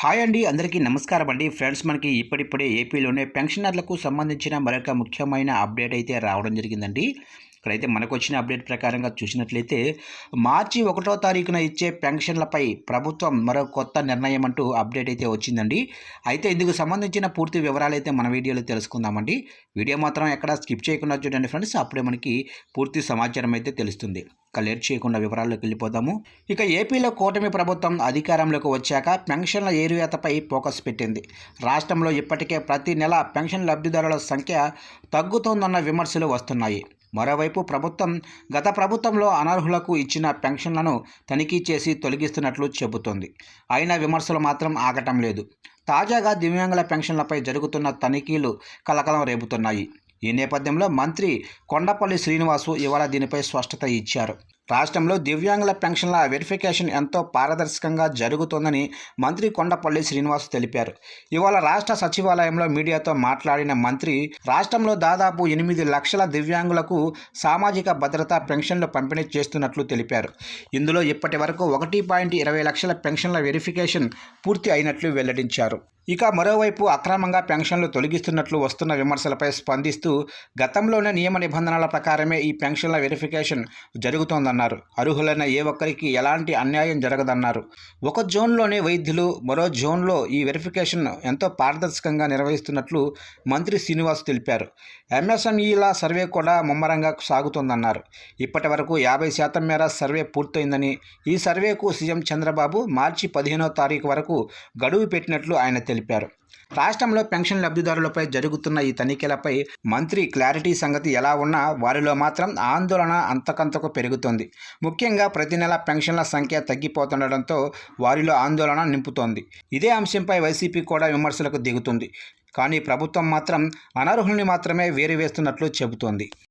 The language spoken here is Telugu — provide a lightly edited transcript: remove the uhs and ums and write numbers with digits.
హాయ్ అండి, అందరికీ నమస్కారం అండి. ఫ్రెండ్స్, మనకి ఇప్పుడిప్పుడే ఏపీలోనే పెన్షనర్లకు సంబంధించిన మరొక ముఖ్యమైన అప్డేట్ అయితే రావడం జరిగిందండి. ఇక్కడైతే మనకొచ్చిన అప్డేట్ ప్రకారంగా చూసినట్లయితే మార్చి 1వ తారీఖున ఇచ్చే పెన్షన్లపై ప్రభుత్వం మరో కొత్త నిర్ణయం అంటూ అప్డేట్ అయితే వచ్చిందండి. అయితే ఇందుకు సంబంధించిన పూర్తి వివరాలైతే మన వీడియోలో తెలుసుకుందామండి. వీడియో మాత్రం ఎక్కడ స్కిప్ చేయకుండా చూడండి ఫ్రెండ్స్, అప్పుడే మనకి పూర్తి సమాచారం అయితే తెలుస్తుంది. ఇక లేట్ చేయకుండా వివరాల్లోకి వెళ్ళిపోదాము. ఇక ఏపీలో కూటమి ప్రభుత్వం అధికారంలోకి వచ్చాక పెన్షన్ల ఏరువేతపై ఫోకస్ పెట్టింది. రాష్ట్రంలో ఇప్పటికే ప్రతి నెల పెన్షన్ లబ్ధిదారుల సంఖ్య తగ్గుతోందన్న విమర్శలు వస్తున్నాయి. మరోవైపు గత ప్రభుత్వంలో అనర్హులకు ఇచ్చిన పెన్షన్లను తనిఖీ చేసి తొలగిస్తున్నట్లు చెబుతోంది. అయినా విమర్శలు మాత్రం ఆగటం లేదు. తాజాగా దివ్యాంగుల పెన్షన్లపై జరుగుతున్న తనిఖీలు కలకలం రేపుతున్నాయి. ఈ నేపథ్యంలో మంత్రి కొండపల్లి శ్రీనివాసు ఇవాళ దీనిపై స్పష్టత ఇచ్చారు. రాష్ట్రంలో దివ్యాంగుల పెన్షన్ల వెరిఫికేషన్ ఎంతో పారదర్శకంగా జరుగుతోందని మంత్రి కొండపల్లి శ్రీనివాస్ తెలిపారు. ఇవాళ రాష్ట్ర సచివాలయంలో మీడియాతో మాట్లాడిన మంత్రి రాష్ట్రంలో దాదాపు 8 లక్షల దివ్యాంగులకు సామాజిక భద్రతా పెన్షన్లు పంపిణీ చేస్తున్నట్లు తెలిపారు. ఇందులో ఇప్పటి వరకు 1.20 లక్షల పెన్షన్ల వెరిఫికేషన్ పూర్తి అయినట్లు వెల్లడించారు. ఇక మరోవైపు అక్రమంగా పెన్షన్లు తొలగిస్తున్నట్లు వస్తున్న విమర్శలపై స్పందిస్తూ గతంలోనే నియమ నిబంధనల ప్రకారమే ఈ పెన్షన్ల వెరిఫికేషన్ జరుగుతోందన్నారు. అర్హులైన ఏ ఒక్కరికి ఎలాంటి అన్యాయం జరగదన్నారు. ఒక జోన్లోని వైద్యులు, మరో జోన్లో ఈ వెరిఫికేషన్ ఎంతో పారదర్శకంగా నిర్వహిస్తున్నట్లు మంత్రి శ్రీనివాస్ తెలిపారు. ఎంఎస్ఎంఈల సర్వే కూడా ముమ్మరంగా సాగుతోందన్నారు. ఇప్పటి వరకు 50% మేర సర్వే పూర్తయిందని, ఈ సర్వేకు సీఎం చంద్రబాబు మార్చి 15వ తారీఖు వరకు గడువు పెట్టినట్లు ఆయన తెలిపారు. రాష్ట్రంలో పెన్షన్ లబ్ధిదారులపై జరుగుతున్న ఈ తనిఖీలపై మంత్రి క్లారిటీ సంగతి ఎలా ఉన్నా వారిలో మాత్రం ఆందోళన అంతకంతకు పెరుగుతోంది. ముఖ్యంగా ప్రతి నెల పెన్షన్ల సంఖ్య తగ్గిపోతుండటంతో వారిలో ఆందోళన నింపుతోంది. ఇదే అంశంపై వైసీపీ కూడా విమర్శలకు దిగుతుంది. కానీ ప్రభుత్వం మాత్రం అనర్హుల్ని మాత్రమే వేరువేస్తున్నట్లు చెబుతోంది.